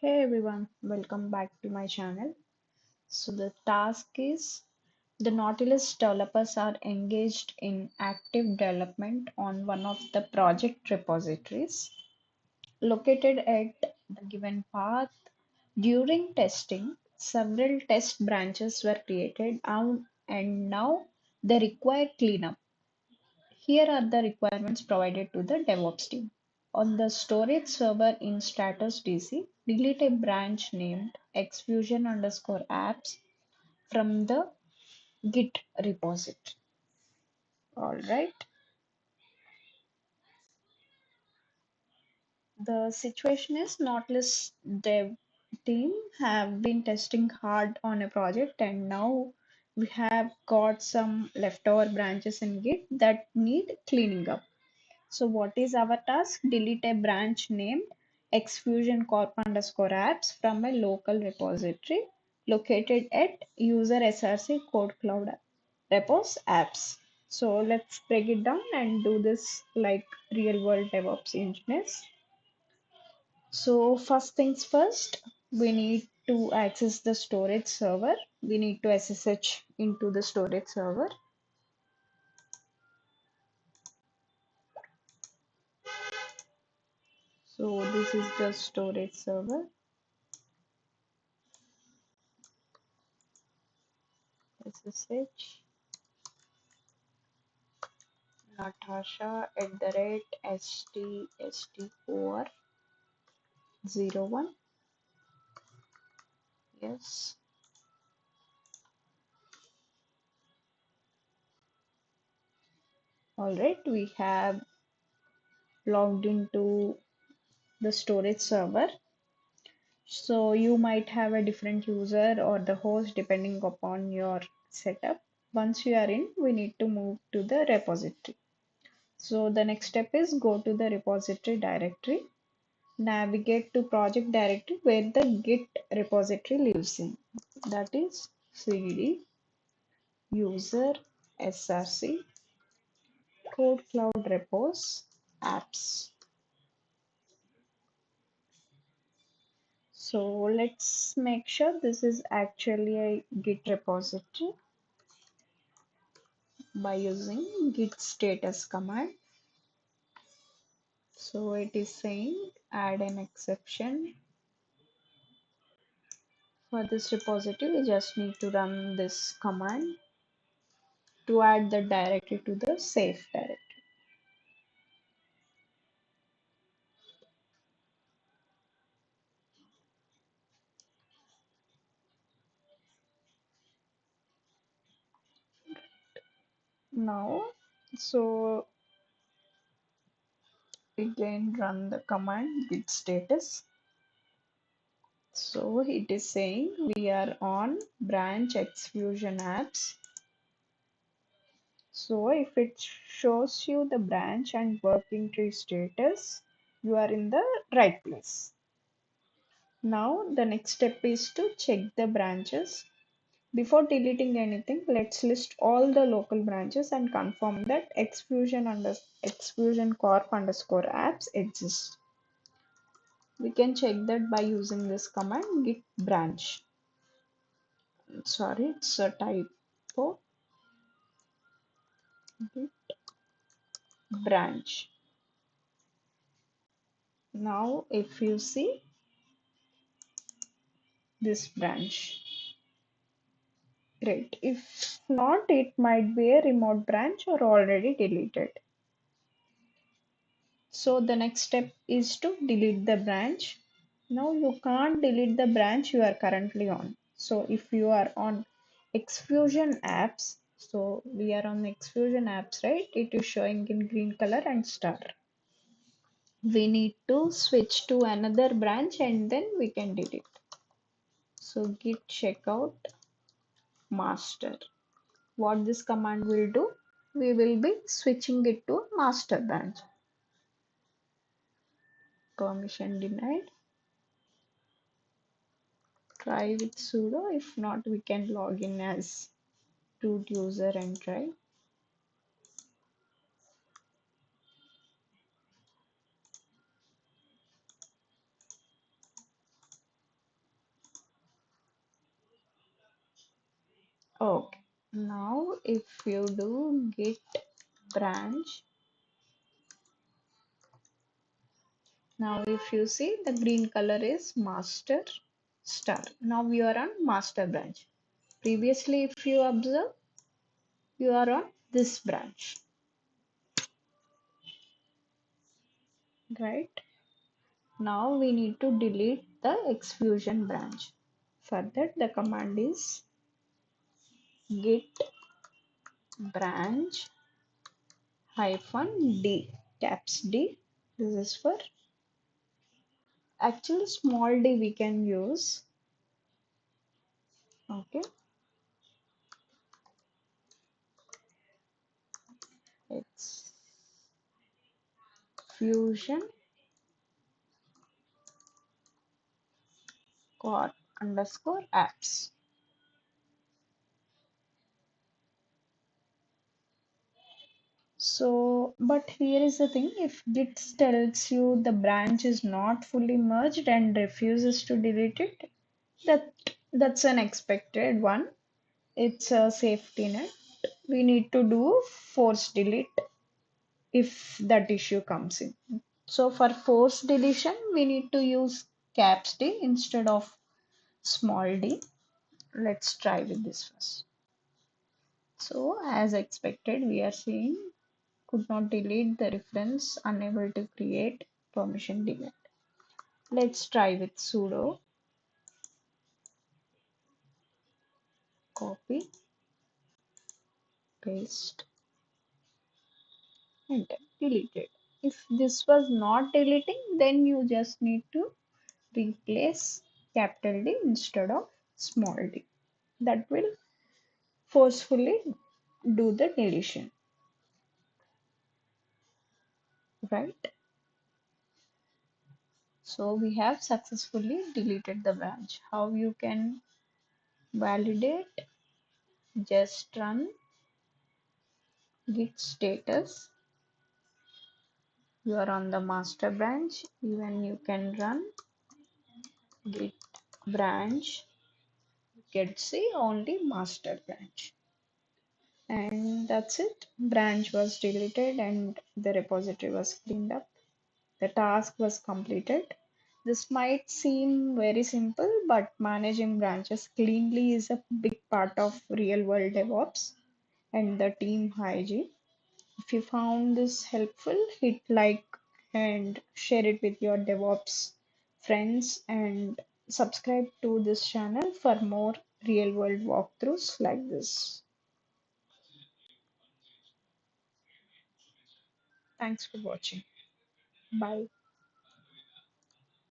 Hey everyone, welcome back to my channel. So the task is the Nautilus developers are engaged in active development on one of the project repositories located at the given path. During testing, several test branches were created and now they require cleanup. Here are the requirements provided to the DevOps team. On the storage server in status DC, delete a branch named exfusion_apps from the Git repository. All right. The situation is Nautilus dev team have been testing hard on a project and now we have got some leftover branches in Git that need cleaning up. So what is our task? Delete a branch named exfusion_corp_apps from a local repository located at user src kodekloudrepos apps. So let's break it down and do this like real world DevOps engineers. So first things first, we need to access the storage server. We need to SSH into the storage server. So this is the storage server. SSH Natasha @ststfor01. Yes. All right. We have logged into the storage server. So you might have a different user or the host depending upon your setup. Once you are in, we need to move to the repository. So the next step is go to the repository directory, navigate to project directory where the Git repository lives in. That is cd user src kodekloudrepos apps. So let's make sure this is actually a Git repository by using git status command. So it is saying add an exception. For this repository, we just need to run this command to add the directory to the safe directory. Now, so again run the command git status. So it is saying we are on branch exfusion apps. So if it shows you the branch and working tree status, you are in the right place. Now the next step is to check the branches. Before deleting anything, let's list all the local branches and confirm that exfusion corp_apps exists. We can check that by using this command git branch. Sorry, it's a typo. Git branch. Now, if you see this branch, great. If not, it might be a remote branch or already deleted. So the next step is to delete the branch. Now you can't delete the branch you are currently on. So if you are on Exfusion apps, so we are on Exfusion apps, right? It is showing in green color and star. We need to switch to another branch and then we can delete. So git checkout master. What this command will do, we will be switching it to master branch. Permission denied. Try with sudo. If not, we can log in as root user and try. Okay. Now if you do git branch, now if you see the green color is master star. Now we are on master branch. Previously, if you observe, you are on this branch, right? Now we need to delete the exfusion branch. For that, the command is git branch hyphen d, caps D. This is for actually small d we can use. Okay, it's fusion core underscore apps. So, but here is the thing, if Git tells you the branch is not fully merged and refuses to delete it, that that's an expected one. It's a safety net. We need to do force delete if that issue comes in. So for force deletion, we need to use caps D instead of small d. Let's try with this first. So as expected, we are seeing could not delete the reference, unable to create permission delete. Let's try with sudo copy, paste, enter, deleted. If this was not deleting, then you just need to replace capital D instead of small d. That will forcefully do the deletion, right? So we have successfully deleted the branch. How you can validate? Just run git status. You are on the master branch. Even you can run git branch. You can see only master branch. And that's it. Branch was deleted and the repository was cleaned up. The task was completed. This might seem very simple, but managing branches cleanly is a big part of real world DevOps and the team hygiene. If you found this helpful, hit like and share it with your DevOps friends and subscribe to this channel for more real world walkthroughs like this. Thanks for watching. Bye.